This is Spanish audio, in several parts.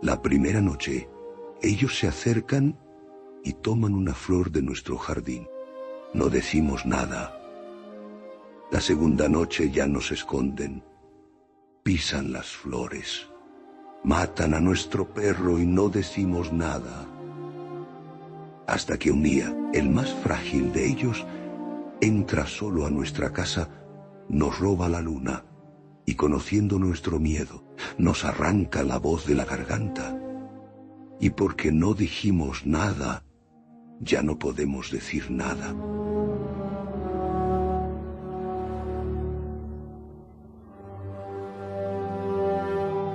La primera noche, ellos se acercan y toman una flor de nuestro jardín. No decimos nada. La segunda noche ya nos esconden. Pisan las flores. Matan a nuestro perro y no decimos nada. Hasta que un día, el más frágil de ellos entra solo a nuestra casa, nos roba la luna y, conociendo nuestro miedo, nos arranca la voz de la garganta. Y porque no dijimos nada, ya no podemos decir nada.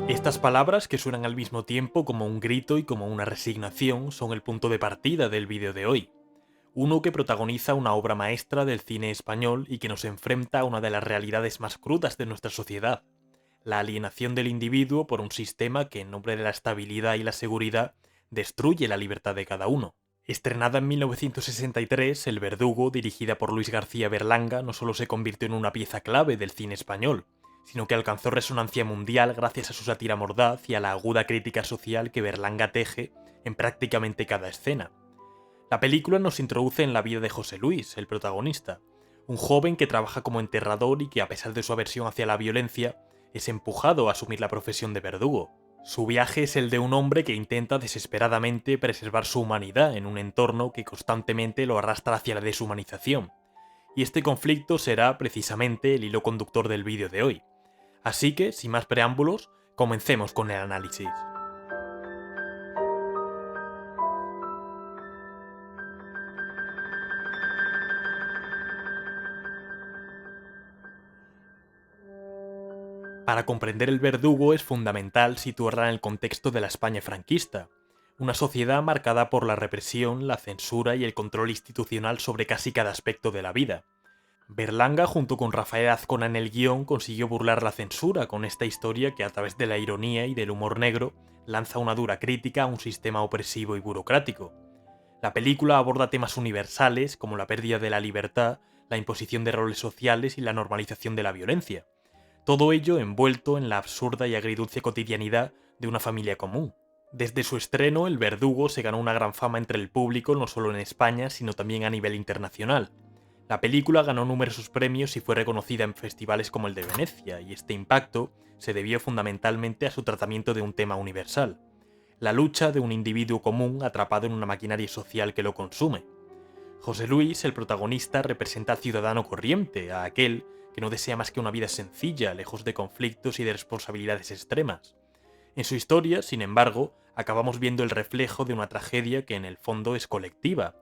Estas palabras, que suenan al mismo tiempo como un grito y como una resignación, son el punto de partida del vídeo de hoy. Uno que protagoniza una obra maestra del cine español y que nos enfrenta a una de las realidades más crudas de nuestra sociedad: la alienación del individuo por un sistema que, en nombre de la estabilidad y la seguridad, destruye la libertad de cada uno. Estrenada en 1963, El Verdugo, dirigida por Luis García Berlanga, no solo se convirtió en una pieza clave del cine español, sino que alcanzó resonancia mundial gracias a su sátira mordaz y a la aguda crítica social que Berlanga teje en prácticamente cada escena. La película nos introduce en la vida de José Luis, el protagonista, un joven que trabaja como enterrador y que, a pesar de su aversión hacia la violencia, es empujado a asumir la profesión de verdugo. Su viaje es el de un hombre que intenta desesperadamente preservar su humanidad en un entorno que constantemente lo arrastra hacia la deshumanización. Y este conflicto será precisamente el hilo conductor del vídeo de hoy. Así que, sin más preámbulos, comencemos con el análisis. Para comprender El Verdugo es fundamental situarla en el contexto de la España franquista, una sociedad marcada por la represión, la censura y el control institucional sobre casi cada aspecto de la vida. Berlanga, junto con Rafael Azcona en el guión, consiguió burlar la censura con esta historia que, a través de la ironía y del humor negro, lanza una dura crítica a un sistema opresivo y burocrático. La película aborda temas universales como la pérdida de la libertad, la imposición de roles sociales y la normalización de la violencia. Todo ello envuelto en la absurda y agridulce cotidianidad de una familia común. Desde su estreno, El Verdugo se ganó una gran fama entre el público, no solo en España, sino también a nivel internacional. La película ganó numerosos premios y fue reconocida en festivales como el de Venecia, y este impacto se debió fundamentalmente a su tratamiento de un tema universal: la lucha de un individuo común atrapado en una maquinaria social que lo consume. José Luis, el protagonista, representa al ciudadano corriente, a aquel que no desea más que una vida sencilla, lejos de conflictos y de responsabilidades extremas. En su historia, sin embargo, acabamos viendo el reflejo de una tragedia que en el fondo es colectiva,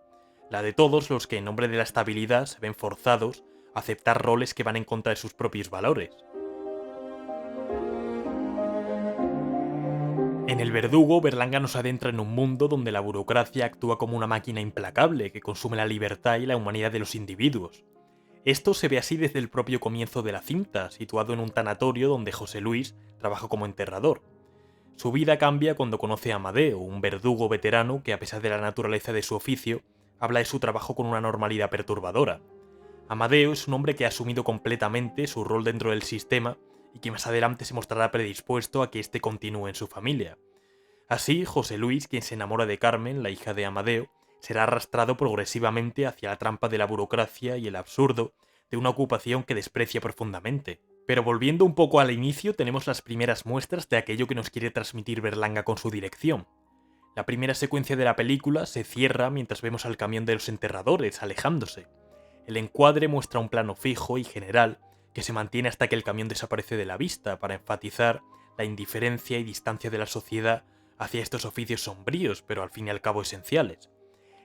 la de todos los que, en nombre de la estabilidad, se ven forzados a aceptar roles que van en contra de sus propios valores. En El Verdugo, Berlanga nos adentra en un mundo donde la burocracia actúa como una máquina implacable que consume la libertad y la humanidad de los individuos. Esto se ve así desde el propio comienzo de la cinta, situado en un tanatorio donde José Luis trabaja como enterrador. Su vida cambia cuando conoce a Amadeo, un verdugo veterano que, a pesar de la naturaleza de su oficio, habla de su trabajo con una normalidad perturbadora. Amadeo es un hombre que ha asumido completamente su rol dentro del sistema y que más adelante se mostrará predispuesto a que éste continúe en su familia. Así, José Luis, quien se enamora de Carmen, la hija de Amadeo, será arrastrado progresivamente hacia la trampa de la burocracia y el absurdo de una ocupación que desprecia profundamente. Pero volviendo un poco al inicio, tenemos las primeras muestras de aquello que nos quiere transmitir Berlanga con su dirección. La primera secuencia de la película se cierra mientras vemos al camión de los enterradores alejándose. El encuadre muestra un plano fijo y general que se mantiene hasta que el camión desaparece de la vista, para enfatizar la indiferencia y distancia de la sociedad hacia estos oficios sombríos, pero al fin y al cabo esenciales.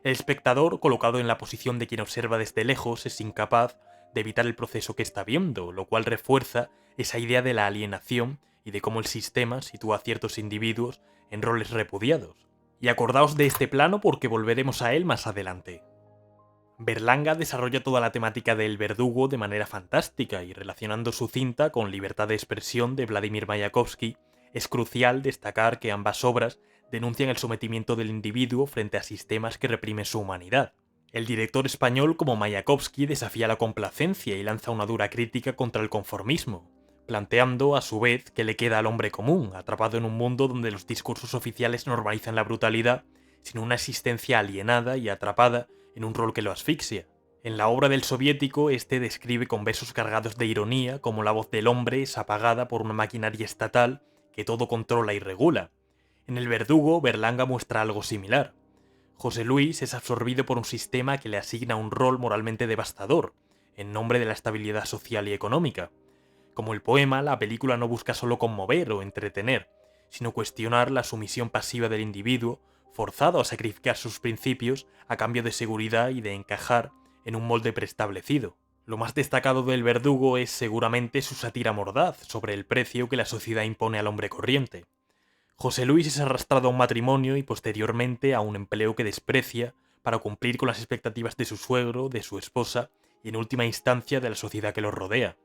El espectador, colocado en la posición de quien observa desde lejos, es incapaz de evitar el proceso que está viendo, lo cual refuerza esa idea de la alienación y de cómo el sistema sitúa a ciertos individuos en roles repudiados. Y acordaos de este plano porque volveremos a él más adelante. Berlanga desarrolla toda la temática del verdugo de manera fantástica, y relacionando su cinta con Libertad de expresión de Vladimir Mayakovsky, es crucial destacar que ambas obras denuncian el sometimiento del individuo frente a sistemas que reprimen su humanidad. El director español, como Mayakovsky, desafía la complacencia y lanza una dura crítica contra el conformismo. planteando a su vez que le queda al hombre común, atrapado en un mundo donde los discursos oficiales normalizan la brutalidad, sin una existencia alienada y atrapada en un rol que lo asfixia. En la obra del soviético, este describe con versos cargados de ironía cómo la voz del hombre es apagada por una maquinaria estatal que todo controla y regula. En El verdugo, Berlanga muestra algo similar. José Luis es absorbido por un sistema que le asigna un rol moralmente devastador, en nombre de la estabilidad social y económica. Como el poema, la película no busca solo conmover o entretener, sino cuestionar la sumisión pasiva del individuo, forzado a sacrificar sus principios a cambio de seguridad y de encajar en un molde preestablecido. Lo más destacado del verdugo es seguramente su sátira mordaz sobre el precio que la sociedad impone al hombre corriente. José Luis es arrastrado a un matrimonio y posteriormente a un empleo que desprecia para cumplir con las expectativas de su suegro, de su esposa y en última instancia de la sociedad que los rodea.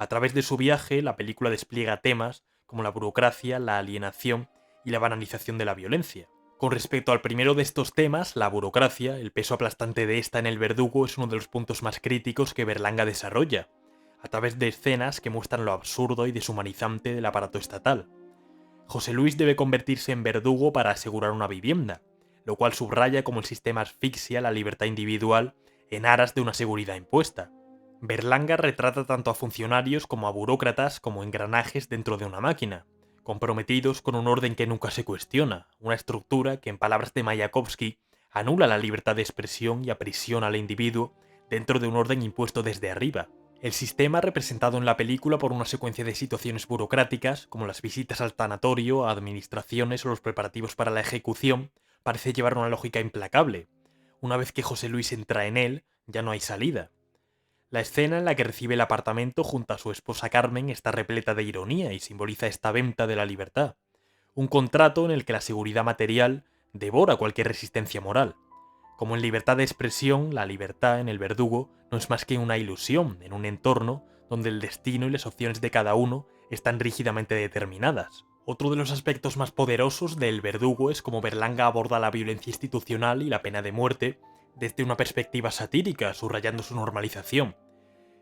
A través de su viaje, la película despliega temas como la burocracia, la alienación y la banalización de la violencia. Con respecto al primero de estos temas, la burocracia, el peso aplastante de esta en El verdugo es uno de los puntos más críticos que Berlanga desarrolla, a través de escenas que muestran lo absurdo y deshumanizante del aparato estatal. José Luis debe convertirse en verdugo para asegurar una vivienda, lo cual subraya cómo el sistema asfixia la libertad individual en aras de una seguridad impuesta. Berlanga retrata tanto a funcionarios como a burócratas como engranajes dentro de una máquina, comprometidos con un orden que nunca se cuestiona, una estructura que, en palabras de Mayakovsky, anula la libertad de expresión y aprisiona al individuo dentro de un orden impuesto desde arriba. El sistema, representado en la película por una secuencia de situaciones burocráticas, como las visitas al tanatorio, a administraciones o los preparativos para la ejecución, parece llevar una lógica implacable. Una vez que José Luis entra en él, ya no hay salida. La escena en la que recibe el apartamento junto a su esposa Carmen está repleta de ironía y simboliza esta venta de la libertad. Un contrato en el que la seguridad material devora cualquier resistencia moral. Como en Libertad de expresión, la libertad en El verdugo no es más que una ilusión en un entorno donde el destino y las opciones de cada uno están rígidamente determinadas. Otro de los aspectos más poderosos de El verdugo es cómo Berlanga aborda la violencia institucional y la pena de muerte desde una perspectiva satírica, subrayando su normalización.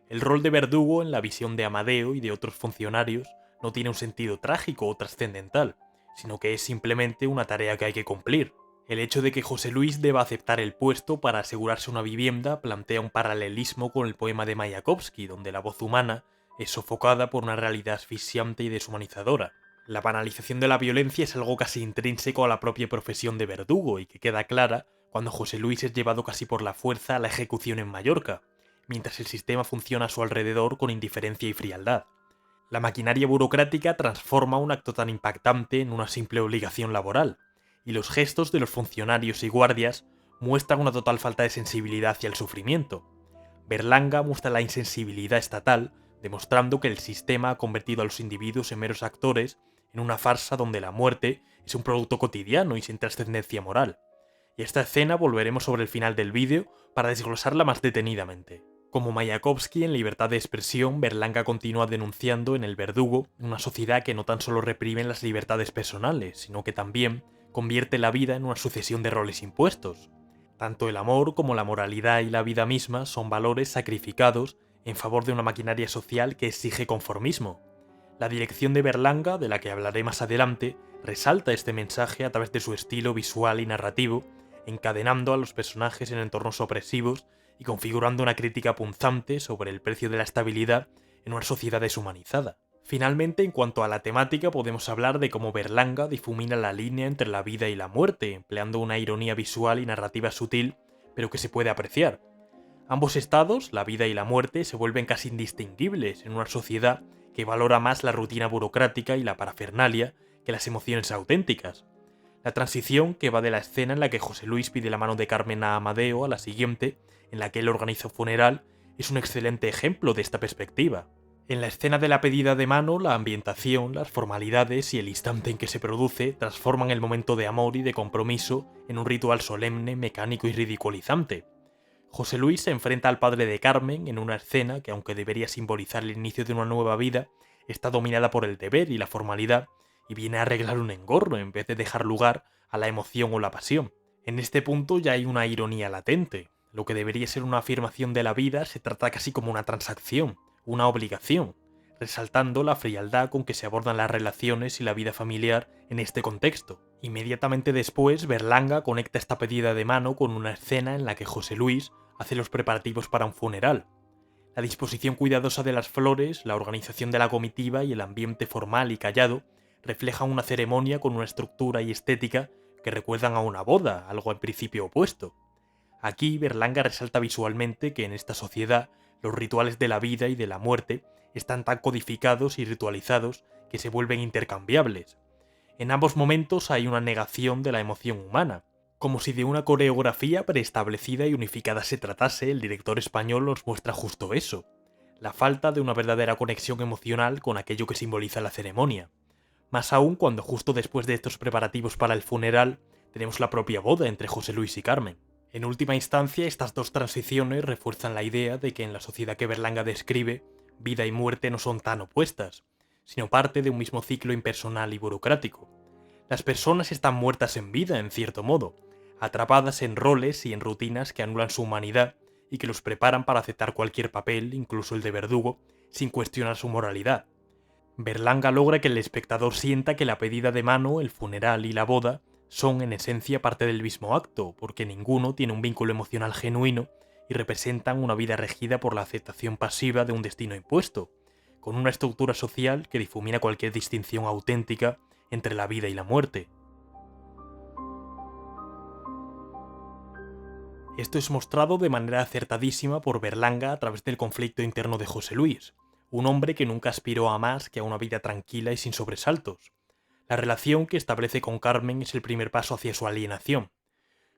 El rol de verdugo en la visión de Amadeo y de otros funcionarios no tiene un sentido trágico o trascendental, sino que es simplemente una tarea que hay que cumplir. El hecho de que José Luis deba aceptar el puesto para asegurarse una vivienda plantea un paralelismo con el poema de Mayakovsky, donde la voz humana es sofocada por una realidad asfixiante y deshumanizadora. La banalización de la violencia es algo casi intrínseco a la propia profesión de verdugo y que queda clara cuando José Luis es llevado casi por la fuerza a la ejecución en Mallorca, mientras el sistema funciona a su alrededor con indiferencia y frialdad. La maquinaria burocrática transforma un acto tan impactante en una simple obligación laboral, y los gestos de los funcionarios y guardias muestran una total falta de sensibilidad hacia el sufrimiento. Berlanga muestra la insensibilidad estatal, demostrando que el sistema ha convertido a los individuos en meros actores en una farsa donde la muerte es un producto cotidiano y sin trascendencia moral. Y esta escena volveremos sobre el final del vídeo para desglosarla más detenidamente. Como Mayakovsky en Libertad de expresión, Berlanga continúa denunciando en El verdugo una sociedad que no tan solo reprime las libertades personales, sino que también convierte la vida en una sucesión de roles impuestos. Tanto el amor como la moralidad y la vida misma son valores sacrificados en favor de una maquinaria social que exige conformismo. La dirección de Berlanga, de la que hablaré más adelante, resalta este mensaje a través de su estilo visual y narrativo, encadenando a los personajes en entornos opresivos y configurando una crítica punzante sobre el precio de la estabilidad en una sociedad deshumanizada. Finalmente, en cuanto a la temática, podemos hablar de cómo Berlanga difumina la línea entre la vida y la muerte, empleando una ironía visual y narrativa sutil, pero que se puede apreciar. Ambos estados, la vida y la muerte, se vuelven casi indistinguibles en una sociedad que valora más la rutina burocrática y la parafernalia que las emociones auténticas. La transición que va de la escena en la que José Luis pide la mano de Carmen a Amadeo a la siguiente, en la que él organiza un funeral, es un excelente ejemplo de esta perspectiva. En la escena de la pedida de mano, la ambientación, las formalidades y el instante en que se produce transforman el momento de amor y de compromiso en un ritual solemne, mecánico y ridiculizante. José Luis se enfrenta al padre de Carmen en una escena que, aunque debería simbolizar el inicio de una nueva vida, está dominada por el deber y la formalidad y viene a arreglar un engorro en vez de dejar lugar a la emoción o la pasión. En este punto ya hay una ironía latente. Lo que debería ser una afirmación de la vida se trata casi como una transacción, una obligación, resaltando la frialdad con que se abordan las relaciones y la vida familiar en este contexto. Inmediatamente después, Berlanga conecta esta pedida de mano con una escena en la que José Luis hace los preparativos para un funeral. La disposición cuidadosa de las flores, la organización de la comitiva y el ambiente formal y callado reflejan una ceremonia con una estructura y estética que recuerdan a una boda, algo en principio opuesto. Aquí Berlanga resalta visualmente que en esta sociedad los rituales de la vida y de la muerte están tan codificados y ritualizados que se vuelven intercambiables. En ambos momentos hay una negación de la emoción humana. Como si de una coreografía preestablecida y unificada se tratase, el director español nos muestra justo eso, la falta de una verdadera conexión emocional con aquello que simboliza la ceremonia. Más aún cuando justo después de estos preparativos para el funeral tenemos la propia boda entre José Luis y Carmen. En última instancia, estas dos transiciones refuerzan la idea de que en la sociedad que Berlanga describe, vida y muerte no son tan opuestas, sino parte de un mismo ciclo impersonal y burocrático. Las personas están muertas en vida, en cierto modo, atrapadas en roles y en rutinas que anulan su humanidad y que los preparan para aceptar cualquier papel, incluso el de verdugo, sin cuestionar su moralidad. Berlanga logra que el espectador sienta que la pedida de mano, el funeral y la boda son en esencia parte del mismo acto, porque ninguno tiene un vínculo emocional genuino y representan una vida regida por la aceptación pasiva de un destino impuesto, con una estructura social que difumina cualquier distinción auténtica entre la vida y la muerte. Esto es mostrado de manera acertadísima por Berlanga a través del conflicto interno de José Luis, un hombre que nunca aspiró a más que a una vida tranquila y sin sobresaltos. La relación que establece con Carmen es el primer paso hacia su alienación.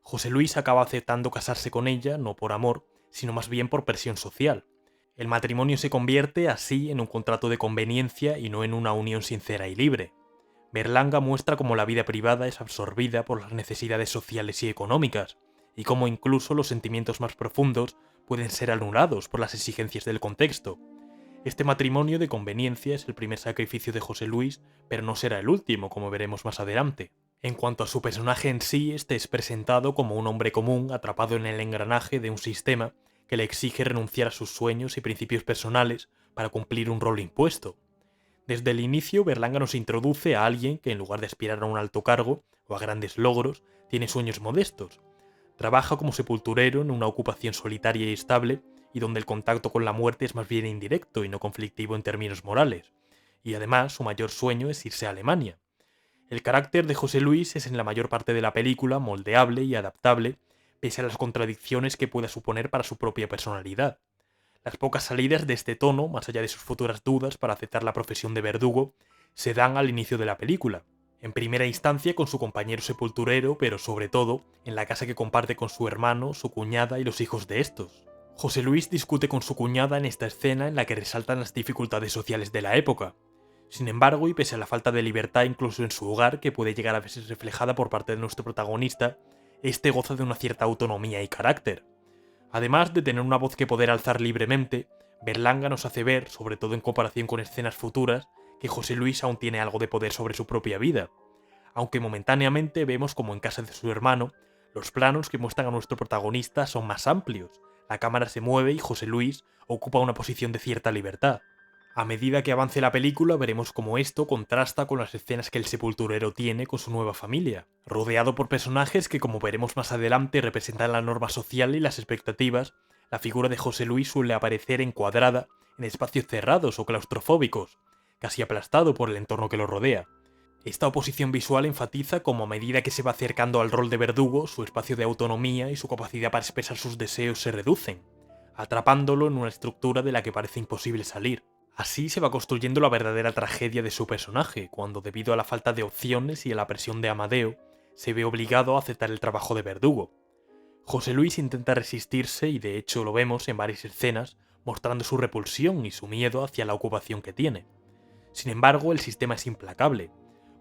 José Luis acaba aceptando casarse con ella, no por amor, sino más bien por presión social. El matrimonio se convierte así en un contrato de conveniencia y no en una unión sincera y libre. Berlanga muestra cómo la vida privada es absorbida por las necesidades sociales y económicas, y cómo incluso los sentimientos más profundos pueden ser anulados por las exigencias del contexto. Este matrimonio de conveniencia es el primer sacrificio de José Luis, pero no será el último, como veremos más adelante. En cuanto a su personaje en sí, este es presentado como un hombre común atrapado en el engranaje de un sistema que le exige renunciar a sus sueños y principios personales para cumplir un rol impuesto. Desde el inicio, Berlanga nos introduce a alguien que en lugar de aspirar a un alto cargo o a grandes logros, tiene sueños modestos. Trabaja como sepulturero en una ocupación solitaria y estable, y donde el contacto con la muerte es más bien indirecto y no conflictivo en términos morales. Y además, su mayor sueño es irse a Alemania. El carácter de José Luis es en la mayor parte de la película moldeable y adaptable, pese a las contradicciones que pueda suponer para su propia personalidad. Las pocas salidas de este tono, más allá de sus futuras dudas para aceptar la profesión de verdugo, se dan al inicio de la película. En primera instancia con su compañero sepulturero, pero sobre todo en la casa que comparte con su hermano, su cuñada y los hijos de estos. José Luis discute con su cuñada en esta escena en la que resaltan las dificultades sociales de la época. Sin embargo, y pese a la falta de libertad incluso en su hogar, que puede llegar a verse reflejada por parte de nuestro protagonista, este goza de una cierta autonomía y carácter. Además de tener una voz que poder alzar libremente, Berlanga nos hace ver, sobre todo en comparación con escenas futuras, que José Luis aún tiene algo de poder sobre su propia vida. Aunque momentáneamente vemos como en casa de su hermano, los planos que muestran a nuestro protagonista son más amplios, la cámara se mueve y José Luis ocupa una posición de cierta libertad. A medida que avance la película veremos cómo esto contrasta con las escenas que el sepulturero tiene con su nueva familia, rodeado por personajes que, como veremos más adelante, representan la norma social y las expectativas. La figura de José Luis suele aparecer encuadrada en espacios cerrados o claustrofóbicos, casi aplastado por el entorno que lo rodea. Esta oposición visual enfatiza cómo a medida que se va acercando al rol de verdugo, su espacio de autonomía y su capacidad para expresar sus deseos se reducen, atrapándolo en una estructura de la que parece imposible salir. Así se va construyendo la verdadera tragedia de su personaje, cuando debido a la falta de opciones y a la presión de Amadeo, se ve obligado a aceptar el trabajo de verdugo. José Luis intenta resistirse y de hecho lo vemos en varias escenas, mostrando su repulsión y su miedo hacia la ocupación que tiene. Sin embargo, el sistema es implacable.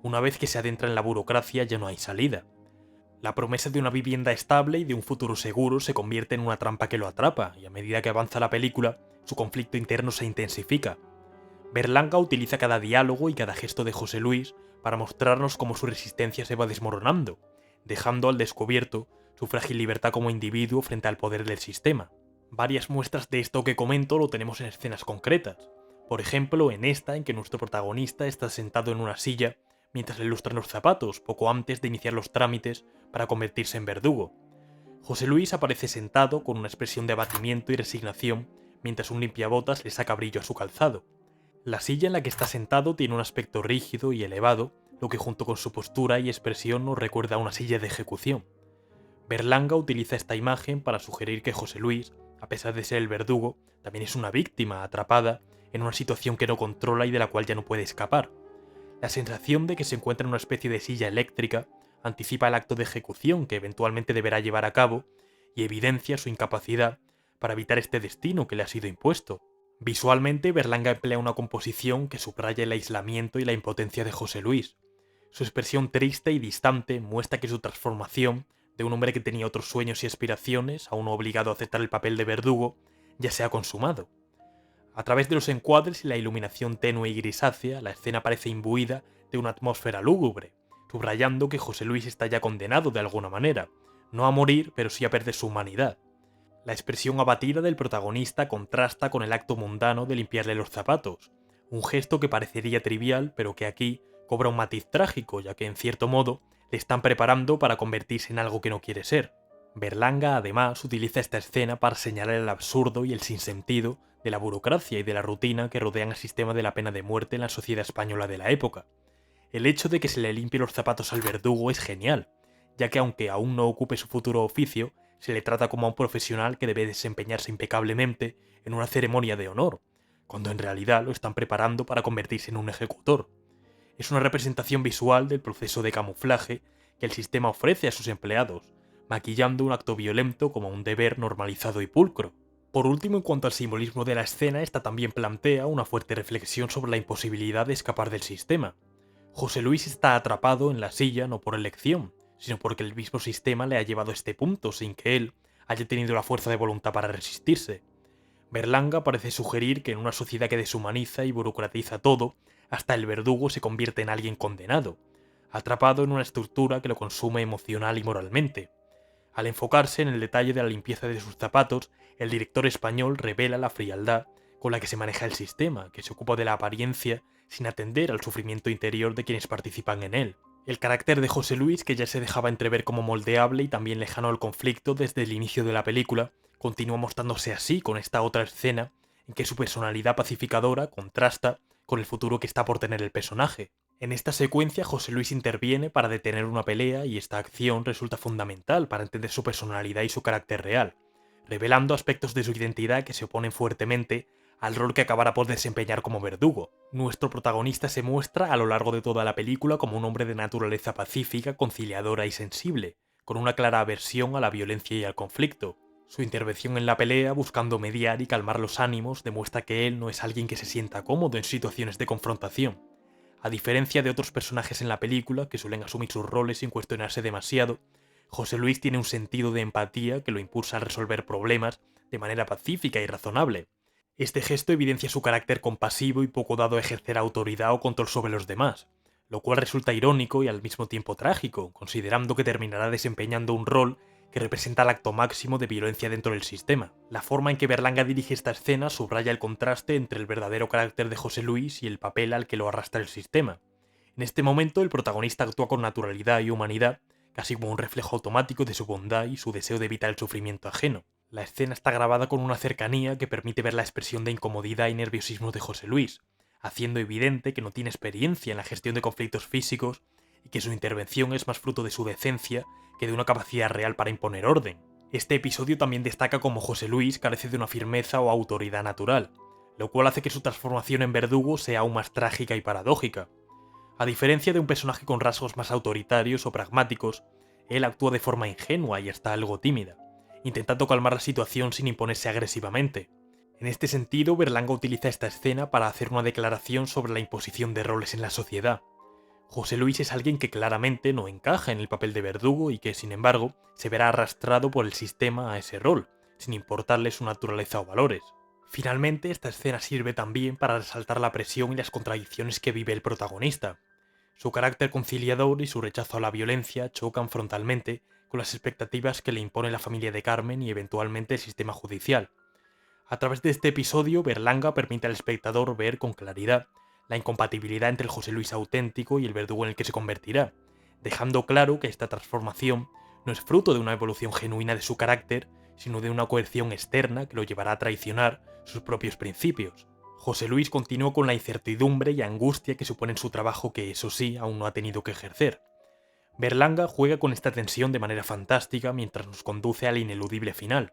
Una vez que se adentra en la burocracia ya no hay salida. La promesa de una vivienda estable y de un futuro seguro se convierte en una trampa que lo atrapa, y a medida que avanza la película, su conflicto interno se intensifica. Berlanga utiliza cada diálogo y cada gesto de José Luis para mostrarnos cómo su resistencia se va desmoronando, dejando al descubierto su frágil libertad como individuo frente al poder del sistema. Varias muestras de esto que comento lo tenemos en escenas concretas. Por ejemplo, en esta en que nuestro protagonista está sentado en una silla mientras le lustran los zapatos poco antes de iniciar los trámites para convertirse en verdugo. José Luis aparece sentado con una expresión de abatimiento y resignación mientras un limpiabotas le saca brillo a su calzado. La silla en la que está sentado tiene un aspecto rígido y elevado, lo que junto con su postura y expresión nos recuerda a una silla de ejecución. Berlanga utiliza esta imagen para sugerir que José Luis, a pesar de ser el verdugo, también es una víctima atrapada en una situación que no controla y de la cual ya no puede escapar. La sensación de que se encuentra en una especie de silla eléctrica anticipa el acto de ejecución que eventualmente deberá llevar a cabo y evidencia su incapacidad para evitar este destino que le ha sido impuesto. Visualmente, Berlanga emplea una composición que subraya el aislamiento y la impotencia de José Luis. Su expresión triste y distante muestra que su transformación de un hombre que tenía otros sueños y aspiraciones a uno obligado a aceptar el papel de verdugo ya se ha consumado. A través de los encuadres y la iluminación tenue y grisácea, la escena parece imbuida de una atmósfera lúgubre, subrayando que José Luis está ya condenado de alguna manera, no a morir, pero sí a perder su humanidad. La expresión abatida del protagonista contrasta con el acto mundano de limpiarle los zapatos, un gesto que parecería trivial, pero que aquí cobra un matiz trágico, ya que en cierto modo le están preparando para convertirse en algo que no quiere ser. Berlanga, además, utiliza esta escena para señalar el absurdo y el sinsentido de la burocracia y de la rutina que rodean el sistema de la pena de muerte en la sociedad española de la época. El hecho de que se le limpie los zapatos al verdugo es genial, ya que aunque aún no ocupe su futuro oficio, se le trata como a un profesional que debe desempeñarse impecablemente en una ceremonia de honor, cuando en realidad lo están preparando para convertirse en un ejecutor. Es una representación visual del proceso de camuflaje que el sistema ofrece a sus empleados, maquillando un acto violento como un deber normalizado y pulcro. Por último, en cuanto al simbolismo de la escena, esta también plantea una fuerte reflexión sobre la imposibilidad de escapar del sistema. José Luis está atrapado en la silla no por elección, sino porque el mismo sistema le ha llevado a este punto sin que él haya tenido la fuerza de voluntad para resistirse. Berlanga parece sugerir que en una sociedad que deshumaniza y burocratiza todo, hasta el verdugo se convierte en alguien condenado, atrapado en una estructura que lo consume emocional y moralmente. Al enfocarse en el detalle de la limpieza de sus zapatos, el director español revela la frialdad con la que se maneja el sistema, que se ocupa de la apariencia sin atender al sufrimiento interior de quienes participan en él. El carácter de José Luis, que ya se dejaba entrever como moldeable y también lejano al conflicto desde el inicio de la película, continúa mostrándose así con esta otra escena en que su personalidad pacificadora contrasta con el futuro que está por tener el personaje. En esta secuencia, José Luis interviene para detener una pelea y esta acción resulta fundamental para entender su personalidad y su carácter real, revelando aspectos de su identidad que se oponen fuertemente al rol que acabará por desempeñar como verdugo. Nuestro protagonista se muestra a lo largo de toda la película como un hombre de naturaleza pacífica, conciliadora y sensible, con una clara aversión a la violencia y al conflicto. Su intervención en la pelea, buscando mediar y calmar los ánimos, demuestra que él no es alguien que se sienta cómodo en situaciones de confrontación. A diferencia de otros personajes en la película, que suelen asumir sus roles sin cuestionarse demasiado, José Luis tiene un sentido de empatía que lo impulsa a resolver problemas de manera pacífica y razonable. Este gesto evidencia su carácter compasivo y poco dado a ejercer autoridad o control sobre los demás, lo cual resulta irónico y al mismo tiempo trágico, considerando que terminará desempeñando un rol que representa el acto máximo de violencia dentro del sistema. La forma en que Berlanga dirige esta escena subraya el contraste entre el verdadero carácter de José Luis y el papel al que lo arrastra el sistema. En este momento, el protagonista actúa con naturalidad y humanidad, casi como un reflejo automático de su bondad y su deseo de evitar el sufrimiento ajeno. La escena está grabada con una cercanía que permite ver la expresión de incomodidad y nerviosismo de José Luis, haciendo evidente que no tiene experiencia en la gestión de conflictos físicos y que su intervención es más fruto de su decencia que de una capacidad real para imponer orden. Este episodio también destaca cómo José Luis carece de una firmeza o autoridad natural, lo cual hace que su transformación en verdugo sea aún más trágica y paradójica. A diferencia de un personaje con rasgos más autoritarios o pragmáticos, él actúa de forma ingenua y hasta algo tímida, intentando calmar la situación sin imponerse agresivamente. En este sentido, Berlanga utiliza esta escena para hacer una declaración sobre la imposición de roles en la sociedad. José Luis es alguien que claramente no encaja en el papel de verdugo y que, sin embargo, se verá arrastrado por el sistema a ese rol, sin importarle su naturaleza o valores. Finalmente, esta escena sirve también para resaltar la presión y las contradicciones que vive el protagonista. Su carácter conciliador y su rechazo a la violencia chocan frontalmente con las expectativas que le impone la familia de Carmen y eventualmente el sistema judicial. A través de este episodio, Berlanga permite al espectador ver con claridad la incompatibilidad entre el José Luis auténtico y el verdugo en el que se convertirá, dejando claro que esta transformación no es fruto de una evolución genuina de su carácter, sino de una coerción externa que lo llevará a traicionar sus propios principios. José Luis continuó con la incertidumbre y angustia que supone su trabajo que, eso sí, aún no ha tenido que ejercer. Berlanga juega con esta tensión de manera fantástica mientras nos conduce al ineludible final,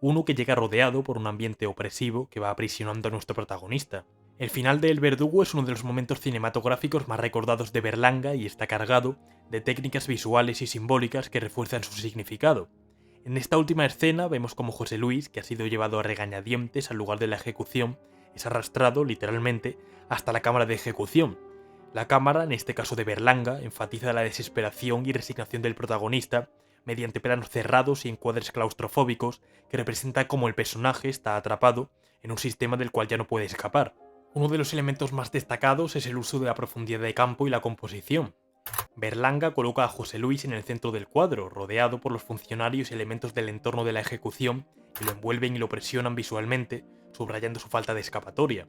uno que llega rodeado por un ambiente opresivo que va aprisionando a nuestro protagonista. El final de El Verdugo es uno de los momentos cinematográficos más recordados de Berlanga y está cargado de técnicas visuales y simbólicas que refuerzan su significado. En esta última escena vemos como José Luis, que ha sido llevado a regañadientes al lugar de la ejecución, es arrastrado, literalmente, hasta la cámara de ejecución. La cámara, en este caso de Berlanga, enfatiza la desesperación y resignación del protagonista mediante planos cerrados y encuadres claustrofóbicos que representan cómo el personaje está atrapado en un sistema del cual ya no puede escapar. Uno de los elementos más destacados es el uso de la profundidad de campo y la composición. Berlanga coloca a José Luis en el centro del cuadro, rodeado por los funcionarios y elementos del entorno de la ejecución que lo envuelven y lo presionan visualmente, subrayando su falta de escapatoria.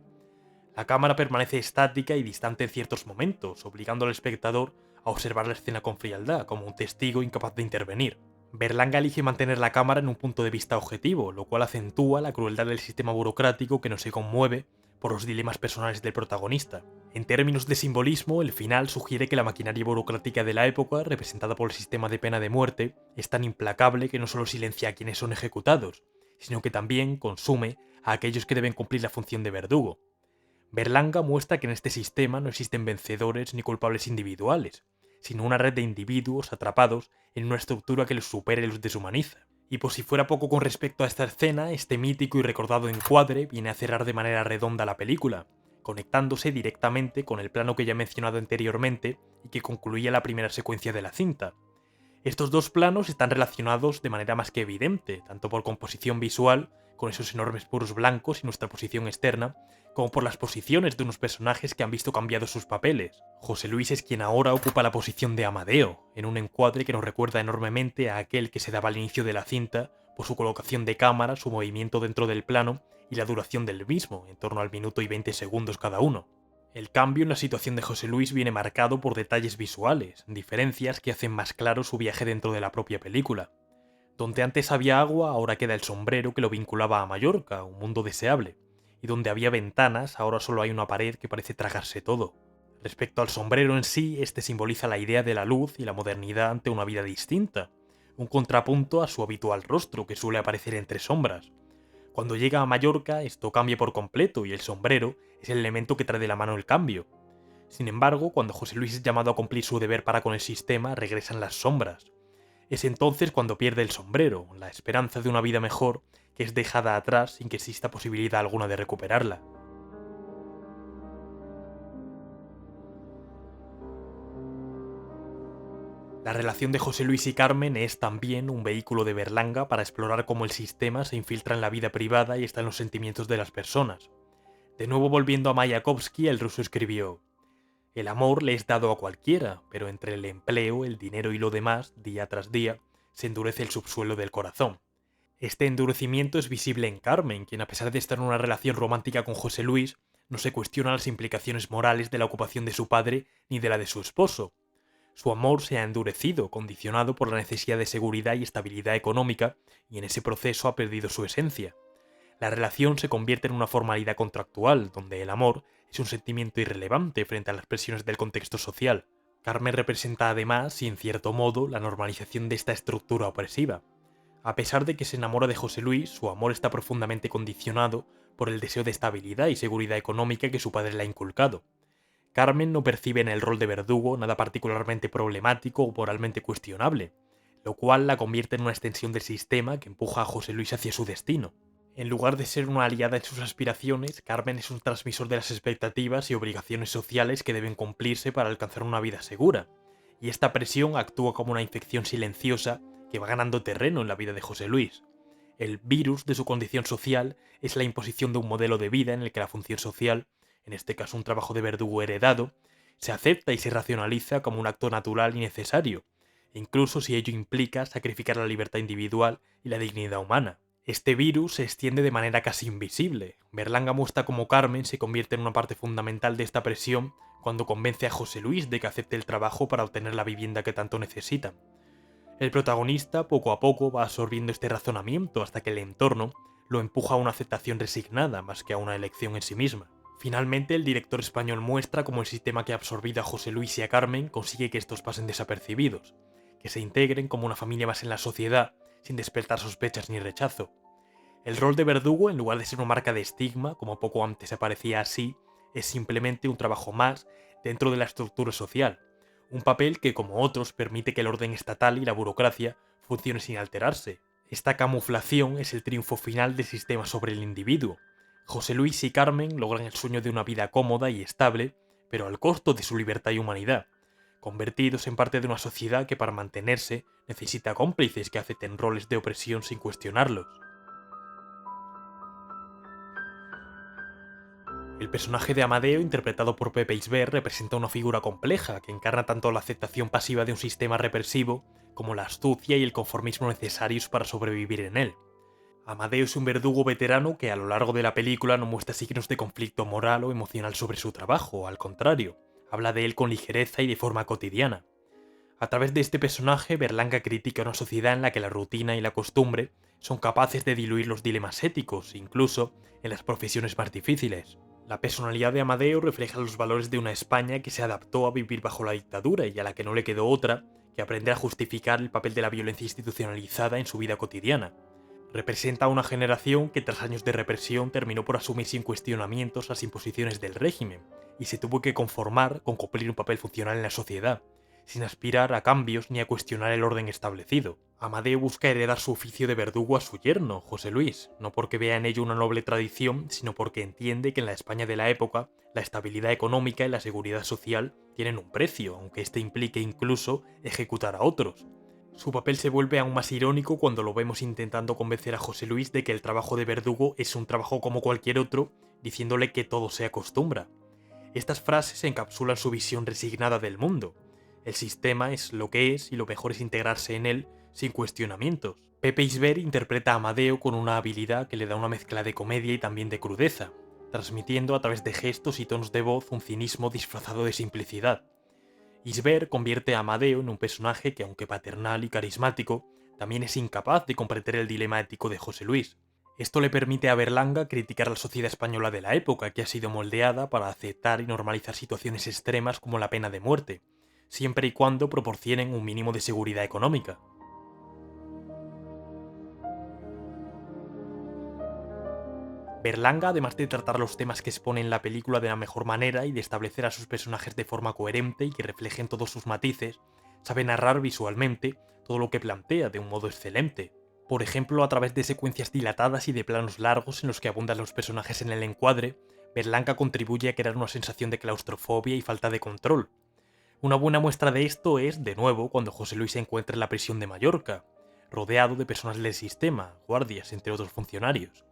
La cámara permanece estática y distante en ciertos momentos, obligando al espectador a observar la escena con frialdad, como un testigo incapaz de intervenir. Berlanga elige mantener la cámara en un punto de vista objetivo, lo cual acentúa la crueldad del sistema burocrático que no se conmueve por los dilemas personales del protagonista. En términos de simbolismo, el final sugiere que la maquinaria burocrática de la época, representada por el sistema de pena de muerte, es tan implacable que no solo silencia a quienes son ejecutados, sino que también consume a aquellos que deben cumplir la función de verdugo. Berlanga muestra que en este sistema no existen vencedores ni culpables individuales, sino una red de individuos atrapados en una estructura que los supera y los deshumaniza. Y por si fuera poco con respecto a esta escena, este mítico y recordado encuadre viene a cerrar de manera redonda la película, conectándose directamente con el plano que ya he mencionado anteriormente y que concluía la primera secuencia de la cinta. Estos dos planos están relacionados de manera más que evidente, tanto por composición visual, con esos enormes puros blancos y nuestra posición externa, como por las posiciones de unos personajes que han visto cambiados sus papeles. José Luis es quien ahora ocupa la posición de Amadeo, en un encuadre que nos recuerda enormemente a aquel que se daba al inicio de la cinta, por su colocación de cámara, su movimiento dentro del plano y la duración del mismo, en torno al minuto y 20 segundos cada uno. El cambio en la situación de José Luis viene marcado por detalles visuales, diferencias que hacen más claro su viaje dentro de la propia película. Donde antes había agua, ahora queda el sombrero que lo vinculaba a Mallorca, un mundo deseable, y donde había ventanas, ahora solo hay una pared que parece tragarse todo. Respecto al sombrero en sí, este simboliza la idea de la luz y la modernidad ante una vida distinta, un contrapunto a su habitual rostro que suele aparecer entre sombras. Cuando llega a Mallorca, esto cambia por completo y el sombrero es el elemento que trae de la mano el cambio. Sin embargo, cuando José Luis es llamado a cumplir su deber para con el sistema, regresan las sombras. Es entonces cuando pierde el sombrero, la esperanza de una vida mejor que es dejada atrás sin que exista posibilidad alguna de recuperarla. La relación de José Luis y Carmen es también un vehículo de Berlanga para explorar cómo el sistema se infiltra en la vida privada y está en los sentimientos de las personas. De nuevo volviendo a Mayakovsky, el ruso escribió: el amor le es dado a cualquiera, pero entre el empleo, el dinero y lo demás, día tras día, se endurece el subsuelo del corazón. Este endurecimiento es visible en Carmen, quien a pesar de estar en una relación romántica con José Luis, no se cuestiona las implicaciones morales de la ocupación de su padre ni de la de su esposo. Su amor se ha endurecido, condicionado por la necesidad de seguridad y estabilidad económica, y en ese proceso ha perdido su esencia. La relación se convierte en una formalidad contractual, donde el amor es un sentimiento irrelevante frente a las presiones del contexto social. Carmen representa además, y en cierto modo, la normalización de esta estructura opresiva. A pesar de que se enamora de José Luis, su amor está profundamente condicionado por el deseo de estabilidad y seguridad económica que su padre le ha inculcado. Carmen no percibe en el rol de verdugo nada particularmente problemático o moralmente cuestionable, lo cual la convierte en una extensión del sistema que empuja a José Luis hacia su destino. En lugar de ser una aliada en sus aspiraciones, Carmen es un transmisor de las expectativas y obligaciones sociales que deben cumplirse para alcanzar una vida segura, y esta presión actúa como una infección silenciosa que va ganando terreno en la vida de José Luis. El virus de su condición social es la imposición de un modelo de vida en el que la función social, en este caso un trabajo de verdugo heredado, se acepta y se racionaliza como un acto natural y necesario, incluso si ello implica sacrificar la libertad individual y la dignidad humana. Este virus se extiende de manera casi invisible. Berlanga muestra cómo Carmen se convierte en una parte fundamental de esta presión cuando convence a José Luis de que acepte el trabajo para obtener la vivienda que tanto necesitan. El protagonista poco a poco va absorbiendo este razonamiento hasta que el entorno lo empuja a una aceptación resignada más que a una elección en sí misma. Finalmente, el director español muestra cómo el sistema que ha absorbido a José Luis y a Carmen consigue que estos pasen desapercibidos, que se integren como una familia más en la sociedad sin despertar sospechas ni rechazo. El rol de verdugo, en lugar de ser una marca de estigma, como poco antes aparecía así, es simplemente un trabajo más dentro de la estructura social, un papel que, como otros, permite que el orden estatal y la burocracia funcione sin alterarse. Esta camuflación es el triunfo final del sistema sobre el individuo. José Luis y Carmen logran el sueño de una vida cómoda y estable, pero al costo de su libertad y humanidad, convertidos en parte de una sociedad que para mantenerse necesita cómplices que acepten roles de opresión sin cuestionarlos. El personaje de Amadeo, interpretado por Pepe Isbert, representa una figura compleja que encarna tanto la aceptación pasiva de un sistema represivo como la astucia y el conformismo necesarios para sobrevivir en él. Amadeo es un verdugo veterano que a lo largo de la película no muestra signos de conflicto moral o emocional sobre su trabajo, al contrario, habla de él con ligereza y de forma cotidiana. A través de este personaje, Berlanga critica una sociedad en la que la rutina y la costumbre son capaces de diluir los dilemas éticos, incluso en las profesiones más difíciles. La personalidad de Amadeo refleja los valores de una España que se adaptó a vivir bajo la dictadura y a la que no le quedó otra que aprender a justificar el papel de la violencia institucionalizada en su vida cotidiana. Representa a una generación que tras años de represión terminó por asumir sin cuestionamientos las imposiciones del régimen y se tuvo que conformar con cumplir un papel funcional en la sociedad, sin aspirar a cambios ni a cuestionar el orden establecido. Amadeo busca heredar su oficio de verdugo a su yerno, José Luis, no porque vea en ello una noble tradición, sino porque entiende que en la España de la época la estabilidad económica y la seguridad social tienen un precio, aunque este implique incluso ejecutar a otros. Su papel se vuelve aún más irónico cuando lo vemos intentando convencer a José Luis de que el trabajo de verdugo es un trabajo como cualquier otro, diciéndole que todo se acostumbra. Estas frases encapsulan su visión resignada del mundo. El sistema es lo que es y lo mejor es integrarse en él sin cuestionamientos. Pepe Isbert interpreta a Amadeo con una habilidad que le da una mezcla de comedia y también de crudeza, transmitiendo a través de gestos y tonos de voz un cinismo disfrazado de simplicidad. Isbert convierte a Amadeo en un personaje que, aunque paternal y carismático, también es incapaz de comprender el dilema ético de José Luis. Esto le permite a Berlanga criticar a la sociedad española de la época, que ha sido moldeada para aceptar y normalizar situaciones extremas como la pena de muerte, siempre y cuando proporcionen un mínimo de seguridad económica. Berlanga, además de tratar los temas que expone en la película de la mejor manera y de establecer a sus personajes de forma coherente y que reflejen todos sus matices, sabe narrar visualmente todo lo que plantea de un modo excelente. Por ejemplo, a través de secuencias dilatadas y de planos largos en los que abundan los personajes en el encuadre, Berlanga contribuye a crear una sensación de claustrofobia y falta de control. Una buena muestra de esto es, de nuevo, cuando José Luis se encuentra en la prisión de Mallorca, rodeado de personas del sistema, guardias, entre otros funcionarios.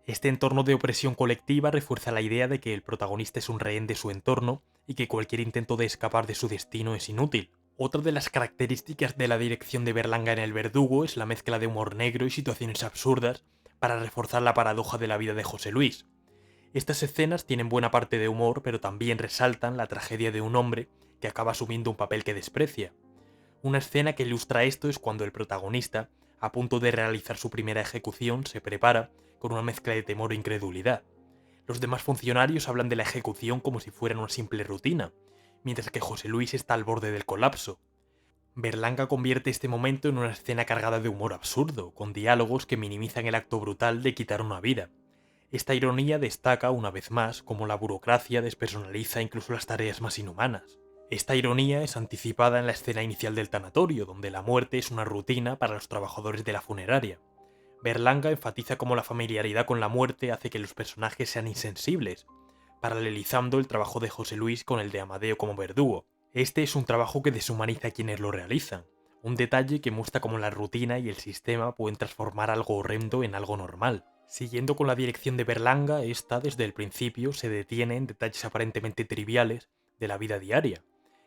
Este entorno de opresión colectiva refuerza la idea de que el protagonista es un rehén de su entorno y que cualquier intento de escapar de su destino es inútil. Otra de las características de la dirección de Berlanga en El Verdugo es la mezcla de humor negro y situaciones absurdas para reforzar la paradoja de la vida de José Luis. Estas escenas tienen buena parte de humor, pero también resaltan la tragedia de un hombre que acaba asumiendo un papel que desprecia. Una escena que ilustra esto es cuando el protagonista, a punto de realizar su primera ejecución, se prepara con una mezcla de temor e incredulidad. Los demás funcionarios hablan de la ejecución como si fuera una simple rutina, mientras que José Luis está al borde del colapso. Berlanga convierte este momento en una escena cargada de humor absurdo, con diálogos que minimizan el acto brutal de quitar una vida. Esta ironía destaca, una vez más, cómo la burocracia despersonaliza incluso las tareas más inhumanas. Esta ironía es anticipada en la escena inicial del tanatorio, donde la muerte es una rutina para los trabajadores de la funeraria. Berlanga enfatiza cómo la familiaridad con la muerte hace que los personajes sean insensibles, paralelizando el trabajo de José Luis con el de Amadeo como verdugo. Este es un trabajo que deshumaniza a quienes lo realizan, un detalle que muestra cómo la rutina y el sistema pueden transformar algo horrendo en algo normal. Siguiendo con la dirección de Berlanga, esta desde el principio se detiene en detalles aparentemente triviales de la vida diaria,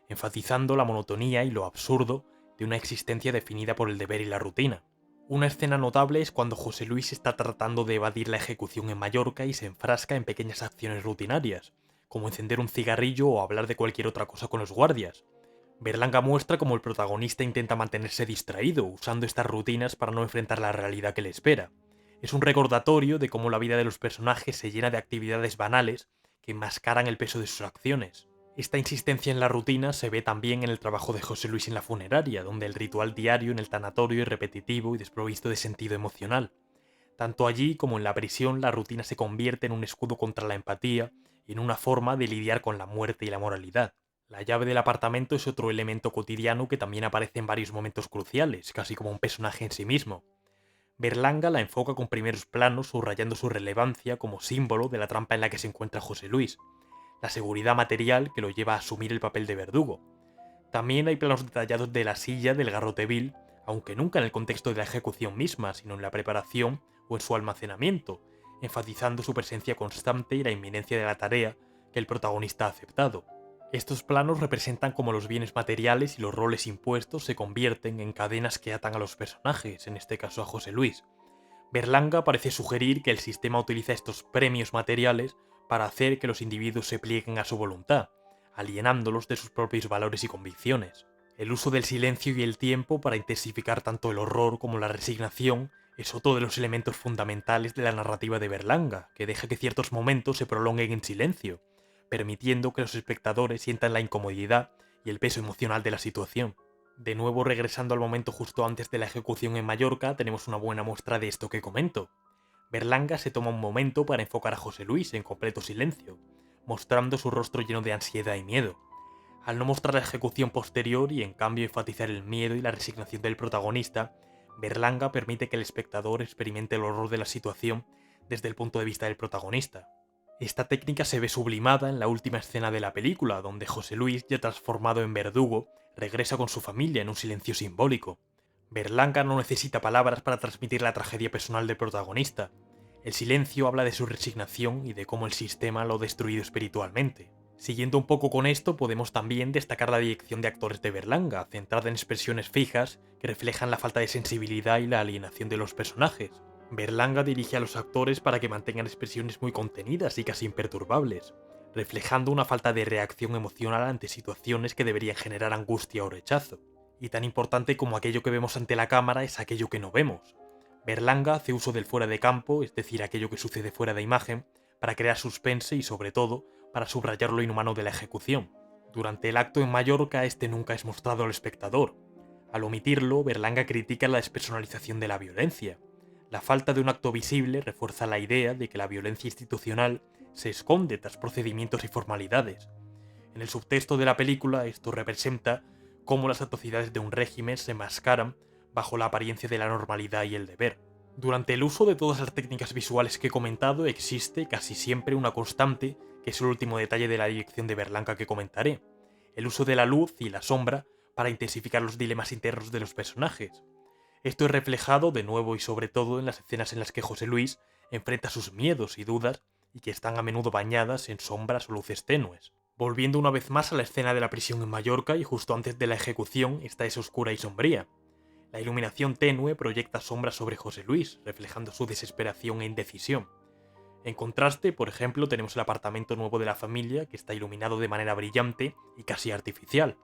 enfatizando la monotonía y lo absurdo de una existencia definida por el deber y la rutina. Una escena notable es cuando José Luis está tratando de evadir la ejecución en Mallorca y se enfrasca en pequeñas acciones rutinarias, como encender un cigarrillo o hablar de cualquier otra cosa con los guardias. Berlanga muestra cómo el protagonista intenta mantenerse distraído, usando estas rutinas para no enfrentar la realidad que le espera. Es un recordatorio de cómo la vida de los personajes se llena de actividades banales que enmascaran el peso de sus acciones. Esta insistencia en la rutina se ve también en el trabajo de José Luis en la funeraria, donde el ritual diario en el tanatorio es repetitivo y desprovisto de sentido emocional. Tanto allí como en la prisión, la rutina se convierte en un escudo contra la empatía y en una forma de lidiar con la muerte y la moralidad. La llave del apartamento es otro elemento cotidiano que también aparece en varios momentos cruciales, casi como un personaje en sí mismo. Berlanga la enfoca con primeros planos, subrayando su relevancia como símbolo de la trampa en la que se encuentra José Luis, la seguridad material que lo lleva a asumir el papel de verdugo. También hay planos detallados de la silla del garrote vil, aunque nunca en el contexto de la ejecución misma, sino en la preparación o en su almacenamiento, enfatizando su presencia constante y la inminencia de la tarea que el protagonista ha aceptado. Estos planos representan cómo los bienes materiales y los roles impuestos se convierten en cadenas que atan a los personajes, en este caso a José Luis. Berlanga parece sugerir que el sistema utiliza estos premios materiales para hacer que los individuos se plieguen a su voluntad, alienándolos de sus propios valores y convicciones. El uso del silencio y el tiempo para intensificar tanto el horror como la resignación es otro de los elementos fundamentales de la narrativa de Berlanga, que deja que ciertos momentos se prolonguen en silencio, permitiendo que los espectadores sientan la incomodidad y el peso emocional de la situación. De nuevo, regresando al momento justo antes de la ejecución en Mallorca, tenemos una buena muestra de esto que comento. Berlanga se toma un momento para enfocar a José Luis en completo silencio, mostrando su rostro lleno de ansiedad y miedo. Al no mostrar la ejecución posterior y en cambio enfatizar el miedo y la resignación del protagonista, Berlanga permite que el espectador experimente el horror de la situación desde el punto de vista del protagonista. Esta técnica se ve sublimada en la última escena de la película, donde José Luis, ya transformado en verdugo, regresa con su familia en un silencio simbólico. Berlanga no necesita palabras para transmitir la tragedia personal del protagonista. El silencio habla de su resignación y de cómo el sistema lo ha destruido espiritualmente. Siguiendo un poco con esto, podemos también destacar la dirección de actores de Berlanga, centrada en expresiones fijas que reflejan la falta de sensibilidad y la alienación de los personajes. Berlanga dirige a los actores para que mantengan expresiones muy contenidas y casi imperturbables, reflejando una falta de reacción emocional ante situaciones que deberían generar angustia o rechazo. Y tan importante como aquello que vemos ante la cámara es aquello que no vemos. Berlanga hace uso del fuera de campo, es decir, aquello que sucede fuera de imagen, para crear suspense y, sobre todo, para subrayar lo inhumano de la ejecución. Durante el acto en Mallorca, este nunca es mostrado al espectador. Al omitirlo, Berlanga critica la despersonalización de la violencia. La falta de un acto visible refuerza la idea de que la violencia institucional se esconde tras procedimientos y formalidades. En el subtexto de la película, esto representa cómo las atrocidades de un régimen se mascaran bajo la apariencia de la normalidad y el deber. Durante el uso de todas las técnicas visuales que he comentado, existe casi siempre una constante, que es el último detalle de la dirección de Berlanga que comentaré: el uso de la luz y la sombra para intensificar los dilemas internos de los personajes. Esto es reflejado de nuevo y sobre todo en las escenas en las que José Luis enfrenta sus miedos y dudas y que están a menudo bañadas en sombras o luces tenues. Volviendo una vez más a la escena de la prisión en Mallorca y justo antes de la ejecución, esta es oscura y sombría. La iluminación tenue proyecta sombras sobre José Luis, reflejando su desesperación e indecisión. En contraste, por ejemplo, tenemos el apartamento nuevo de la familia, que está iluminado de manera brillante y casi artificial,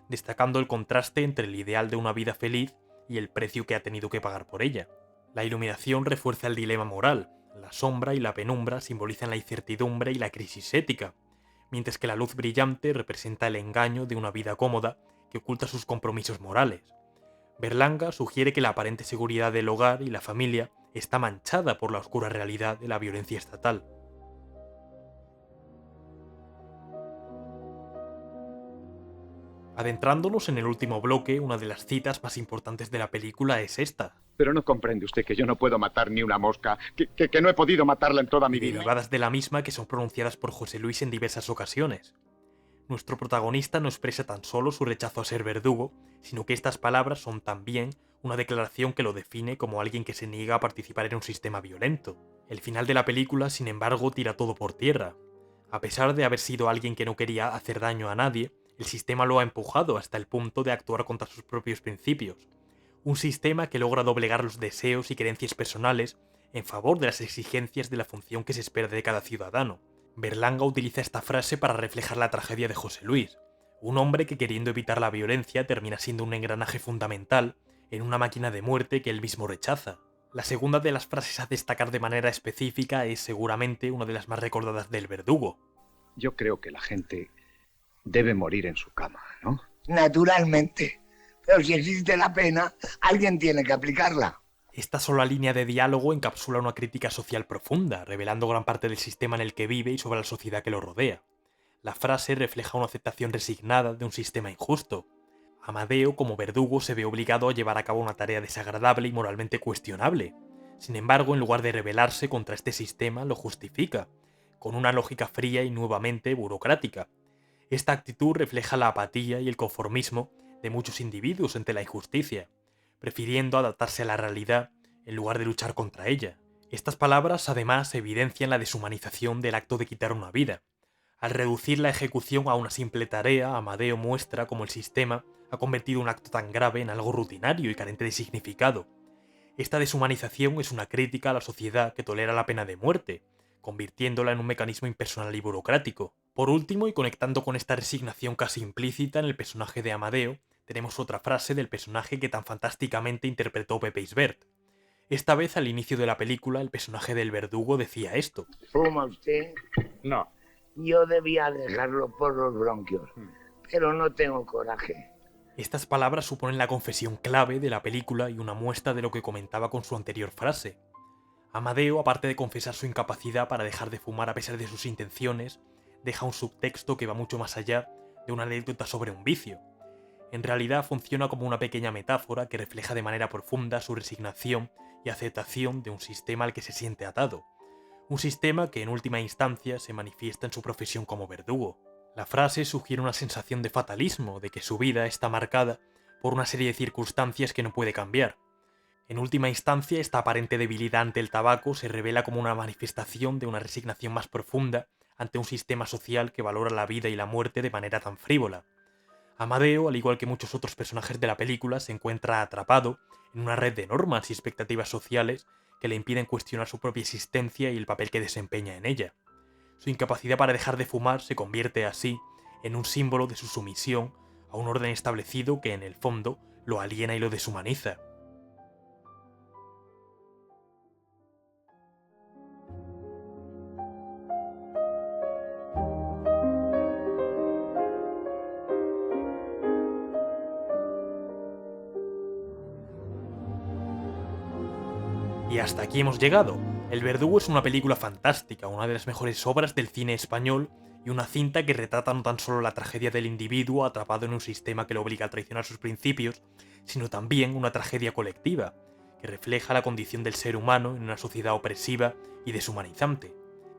destacando el contraste entre el ideal de una vida feliz y el precio que ha tenido que pagar por ella. La iluminación refuerza el dilema moral, la sombra y la penumbra simbolizan la incertidumbre y la crisis ética, mientras que la luz brillante representa el engaño de una vida cómoda que oculta sus compromisos morales. Berlanga sugiere que la aparente seguridad del hogar y la familia está manchada por la oscura realidad de la violencia estatal. Adentrándonos en el último bloque, una de las citas más importantes de la película es esta. Pero no comprende usted que yo no puedo matar ni una mosca, que no he podido matarla en toda mi Y vida. derivadas de la misma que son pronunciadas por José Luis en diversas ocasiones. Nuestro protagonista no expresa tan solo su rechazo a ser verdugo, sino que estas palabras son también una declaración que lo define como alguien que se niega a participar en un sistema violento. El final de la película, sin embargo, tira todo por tierra. A pesar de haber sido alguien que no quería hacer daño a nadie, el sistema lo ha empujado hasta el punto de actuar contra sus propios principios. Un sistema que logra doblegar los deseos y creencias personales en favor de las exigencias de la función que se espera de cada ciudadano. Berlanga utiliza esta frase para reflejar la tragedia de José Luis, un hombre que, queriendo evitar la violencia, termina siendo un engranaje fundamental en una máquina de muerte que él mismo rechaza. La segunda de las frases a destacar de manera específica es seguramente una de las más recordadas del Verdugo. Yo creo que la gente debe morir en su cama, ¿no? Naturalmente. Pero si existe la pena, alguien tiene que aplicarla. Esta sola línea de diálogo encapsula una crítica social profunda, revelando gran parte del sistema en el que vive y sobre la sociedad que lo rodea. La frase refleja una aceptación resignada de un sistema injusto. Amadeo, como verdugo, se ve obligado a llevar a cabo una tarea desagradable y moralmente cuestionable. Sin embargo, en lugar de rebelarse contra este sistema, lo justifica, con una lógica fría y nuevamente burocrática. Esta actitud refleja la apatía y el conformismo de muchos individuos ante la injusticia, prefiriendo adaptarse a la realidad en lugar de luchar contra ella. Estas palabras, además, evidencian la deshumanización del acto de quitar una vida. Al reducir la ejecución a una simple tarea, Amadeo muestra cómo el sistema ha convertido un acto tan grave en algo rutinario y carente de significado. Esta deshumanización es una crítica a la sociedad que tolera la pena de muerte, convirtiéndola en un mecanismo impersonal y burocrático. Por último, y conectando con esta resignación casi implícita en el personaje de Amadeo, tenemos otra frase del personaje que tan fantásticamente interpretó Pepe Isbert. Esta vez, al inicio de la película, el personaje del verdugo decía esto. ¿Fuma usted? No. Yo debía dejarlo por los bronquios, pero no tengo coraje. Estas palabras suponen la confesión clave de la película y una muestra de lo que comentaba con su anterior frase. Amadeo, aparte de confesar su incapacidad para dejar de fumar a pesar de sus intenciones, deja un subtexto que va mucho más allá de una anécdota sobre un vicio. En realidad funciona como una pequeña metáfora que refleja de manera profunda su resignación y aceptación de un sistema al que se siente atado. Un sistema que en última instancia se manifiesta en su profesión como verdugo. La frase sugiere una sensación de fatalismo, de que su vida está marcada por una serie de circunstancias que no puede cambiar. En última instancia, esta aparente debilidad ante el tabaco se revela como una manifestación de una resignación más profunda ante un sistema social que valora la vida y la muerte de manera tan frívola. Amadeo, al igual que muchos otros personajes de la película, se encuentra atrapado en una red de normas y expectativas sociales que le impiden cuestionar su propia existencia y el papel que desempeña en ella. Su incapacidad para dejar de fumar se convierte así en un símbolo de su sumisión a un orden establecido que en el fondo lo aliena y lo deshumaniza. Y hasta aquí hemos llegado. El Verdugo es una película fantástica, una de las mejores obras del cine español y una cinta que retrata no tan solo la tragedia del individuo atrapado en un sistema que lo obliga a traicionar sus principios, sino también una tragedia colectiva, que refleja la condición del ser humano en una sociedad opresiva y deshumanizante.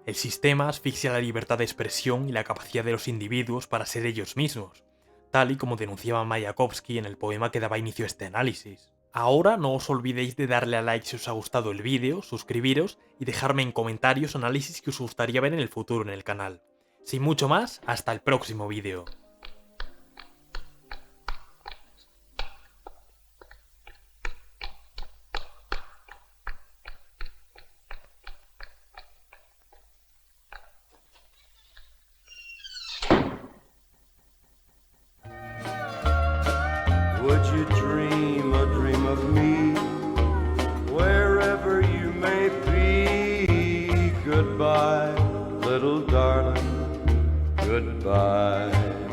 El sistema asfixia la libertad de expresión y la capacidad de los individuos para ser ellos mismos, tal y como denunciaba Mayakovsky en el poema que daba inicio a este análisis. Ahora no os olvidéis de darle a like si os ha gustado el vídeo, suscribiros y dejarme en comentarios análisis que os gustaría ver en el futuro en el canal. Sin mucho más, hasta el próximo vídeo. Would you dream a dream of me, wherever you may be? Goodbye, little darling, goodbye.